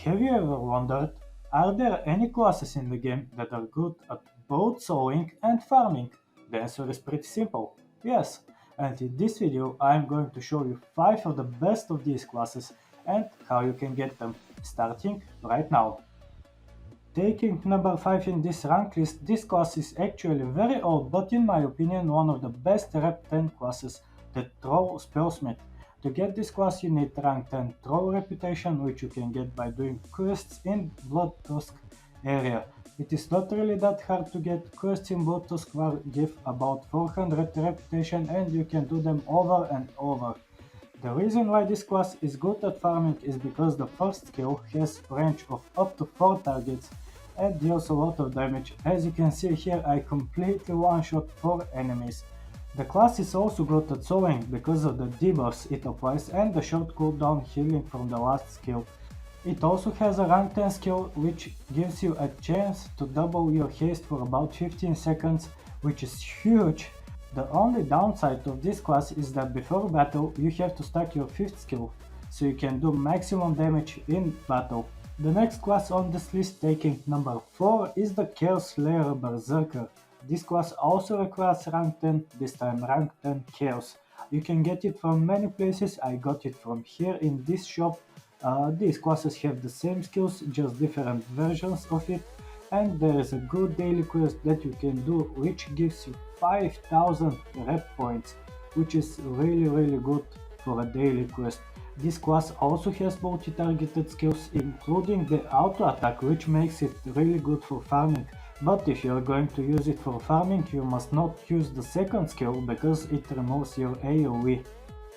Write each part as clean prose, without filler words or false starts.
Have you ever wondered, are there any classes in the game that are good at both sowing and farming? The answer is pretty simple, yes. And in this video I am going to show you 5 of the best of these classes and how you can get them, starting right now. Taking number 5 in this rank list, this class is actually very old, but in my opinion one of the best rep 10 classes, the Troll Spellsmith. To get this class you need rank 10 Troll reputation, which you can get by doing quests in Blood Tusk area. It is not really that hard to get. Quests in Blood Tusk give about 400 reputation and you can do them over and over. The reason why this class is good at farming is because the first skill has range of up to 4 targets and deals a lot of damage. As you can see here, I completely one-shot 4 enemies. The class is also good at sowing because of the debuffs it applies and the short cooldown healing from the last skill. It also has a rank 10 skill which gives you a chance to double your haste for about 15 seconds, which is huge. The only downside of this class is that before battle you have to stack your 5th skill, so you can do maximum damage in battle. The next class on this list, taking number 4, is the Chaos Slayer Berserker. This class also requires rank 10, this time rank 10 Chaos. You can get it from many places, I got it from here in this shop. These classes have the same skills, just different versions of it. And there is a good daily quest that you can do which gives you 5000 rep points, which is really good for a daily quest. This class also has multi-targeted skills, including the auto attack, which makes it really good for farming. But if you are going to use it for farming, you must not use the second skill because it removes your AoE.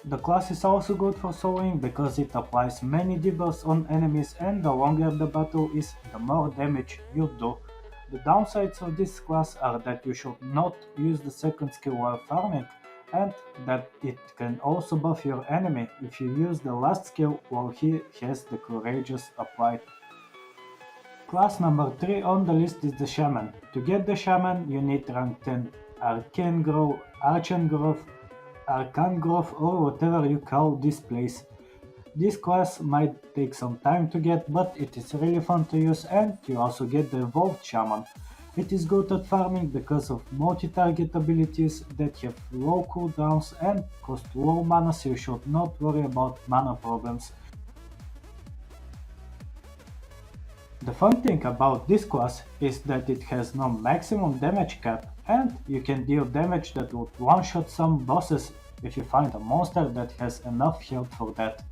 The class is also good for sowing because it applies many debuffs on enemies, and the longer the battle is, the more damage you do. The downsides of this class are that you should not use the second skill while farming, and that it can also buff your enemy if you use the last skill while he has the Courageous applied. Class number 3 on the list is the Shaman. To get the Shaman you need rank 10 Arcane Grove, Arcane Grove, or whatever you call this place. This class might take some time to get, but it is really fun to use, and you also get the Evolved Shaman. It is good at farming because of multi-target abilities that have low cooldowns and cost low mana, so you should not worry about mana problems. The fun thing about this class is that it has no maximum damage cap, and you can deal damage that would one-shot some bosses if you find a monster that has enough health for that.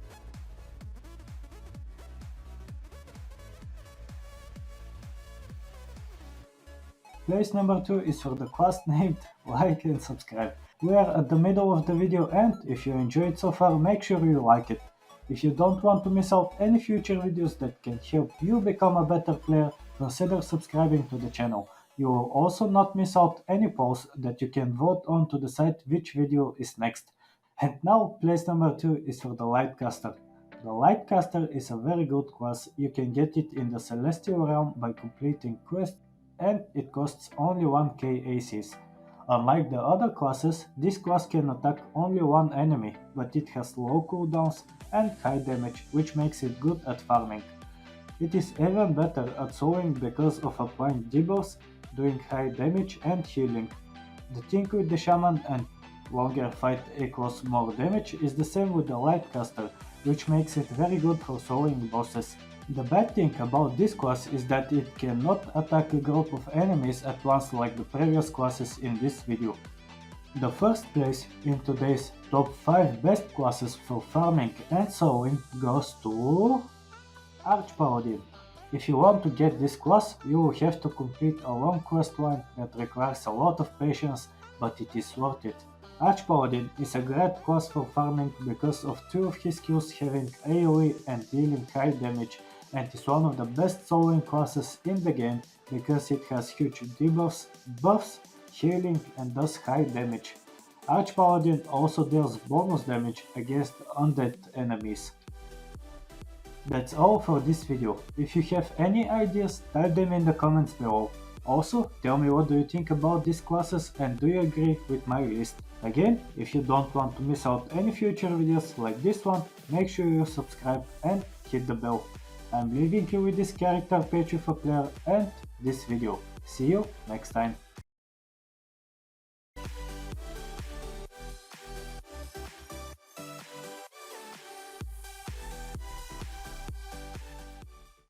Place number 2 is for the class named Like and Subscribe. We are at the middle of the video, and if you enjoyed so far, make sure you like it. If you don't want to miss out any future videos that can help you become a better player, consider subscribing to the channel. You will also not miss out any polls that you can vote on to decide which video is next. And now place number 2 is for the Lightcaster. The Lightcaster is a very good class. You can get it in the Celestial Realm by completing quests, and it costs only 1k ACs. Unlike the other classes, this class can attack only one enemy, but it has low cooldowns and high damage, which makes it good at farming. It is even better at sowing because of applying debuffs, doing high damage and healing. The thing with the Shaman and longer fight equals more damage is the same with the Lightcaster, which makes it very good for sowing bosses. The bad thing about this class is that it cannot attack a group of enemies at once like the previous classes in this video. The first place in today's top 5 best classes for farming and sowing goes to Archpaladin. If you want to get this class, you will have to complete a long quest line that requires a lot of patience, but it is worth it. Archpaladin is a great class for farming because of 2 of his skills having AoE and dealing high damage, and is one of the best sowing classes in the game because it has huge debuffs, buffs, healing, and does high damage. Archpaladin also deals bonus damage against undead enemies. That's all for this video. If you have any ideas, type them in the comments below. Also, tell me what do you think about these classes and do you agree with my list. Again, if you don't want to miss out any future videos like this one, make sure you subscribe and hit the bell. I'm leaving you with this character page of a player and this video. See you next time.